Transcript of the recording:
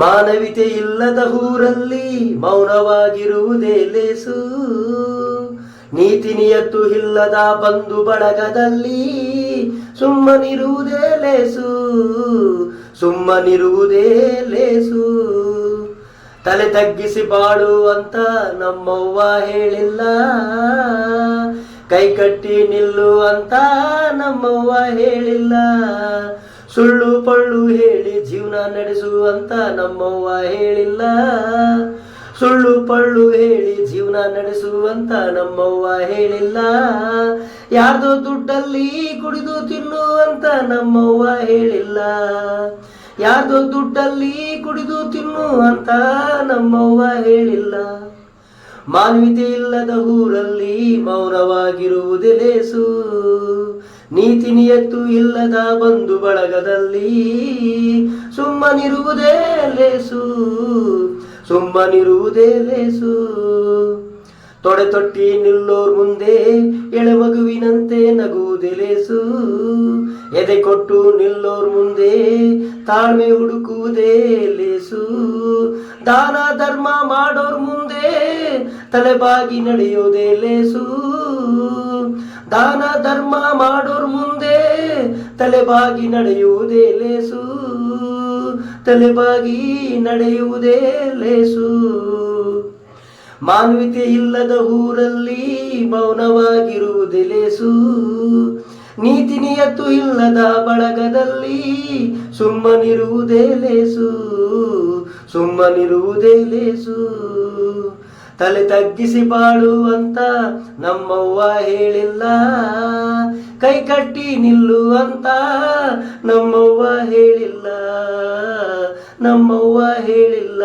ಮಾನವೀಯತೆ ಇಲ್ಲದ ಊರಲ್ಲಿ ಮೌನವಾಗಿರುವುದೇ ಲೇಸು. ನೀತಿ ನಿಯತ್ತು ಇಲ್ಲದ ಬಂಧು ಬಳಗದಲ್ಲಿ ಸುಮ್ಮನಿರುವುದೇ ಲೇಸು, ಸುಮ್ಮನಿರುವುದೇ ಲೇಸು. ತಲೆ ತಗ್ಗಿಸಿ ಬಾಳು ಅಂತ ನಮ್ಮವ್ವ ಹೇಳಿಲ್ಲ, ಕೈ ಕಟ್ಟಿ ನಿಲ್ಲು ಅಂತ ನಮ್ಮವ್ವ ಹೇಳಿಲ್ಲ. ಸುಳ್ಳು ಪಳ್ಳು ಹೇಳಿ ಜೀವನ ನಡೆಸು ಅಂತ ನಮ್ಮವ್ವ ಹೇಳಿಲ್ಲ, ಸುಳ್ಳು ಪಳ್ಳು ಹೇಳಿ ಜೀವನ ನಡೆಸು ಅಂತ ನಮ್ಮವ್ವ ಹೇಳಿಲ್ಲ. ಯಾರ್ದೋ ದುಡ್ಡಲ್ಲಿ ಕುಡಿದು ತಿನ್ನು ಅಂತ ನಮ್ಮವ್ವ ಹೇಳಿಲ್ಲ, ಯಾರ್ದೋ ದುಡ್ಡಲ್ಲಿ ಕುಡಿದು ತಿನ್ನು ಅಂತ ನಮ್ಮವ್ವ ಹೇಳಿಲ್ಲ. ಮಾನವೀಯತೆ ಇಲ್ಲದ ಊರಲ್ಲಿ ಮೌನವಾಗಿರುವುದೇ ಲೇಸು, ನೀತಿ ನಿಯತ್ತು ಇಲ್ಲದ ಬಂಧು ಬಳಗದಲ್ಲಿ ಸುಮ್ಮನಿರುವುದೇ ಲೇಸು, ಸುಮ್ಮನಿರುವುದೇ ಲೇಸು. ತೊಡೆ ತೊಟ್ಟಿ ನಿಲ್ಲೋರ್ ಮುಂದೆ ಎಳೆಮಗುವಿನಂತೆ ನಗುವುದೇ ಲೇಸು, ಎದೆ ಕೊಟ್ಟು ನಿಲ್ಲೋರ್ ಮುಂದೆ ತಾಳ್ಮೆ ಹುಡುಕುವುದೇ ಲೇಸು. ದಾನ ಧರ್ಮ ಮಾಡೋರ್ ಮುಂದೆ ತಲೆಬಾಗಿ ನಡೆಯೋದೇ ಲೇಸು, ದಾನ ಧರ್ಮ ಮಾಡೋರ್ ಮುಂದೆ ತಲೆಬಾಗಿ ನಡೆಯುವುದೇ ಲೇಸು, ತಲೆಬಾಗಿ ನಡೆಯುವುದೇ ಲೇಸು. ಮಾನವೀಯತೆ ಇಲ್ಲದ ಊರಲ್ಲಿ ಮೌನವಾಗಿರುವುದೇ ಲೇಸು, ನೀತಿ ನಿಯತ್ತು ಇಲ್ಲದ ಬಳಗದಲ್ಲಿ ಸುಮ್ಮನಿರುವುದೇ ಲೇಸು, ಸುಮ್ಮನಿರುವುದೇ ಲೇಸು. ತಲೆ ತಗ್ಗಿಸಿ ಬಾಳು ಅಂತ ನಮ್ಮವ್ವ ಹೇಳಿಲ್ಲ, ಕೈ ಕಟ್ಟಿ ನಿಲ್ಲು ಅಂತ ನಮ್ಮವ್ವ ಹೇಳಿಲ್ಲ, ನಮ್ಮವ್ವ ಹೇಳಿಲ್ಲ.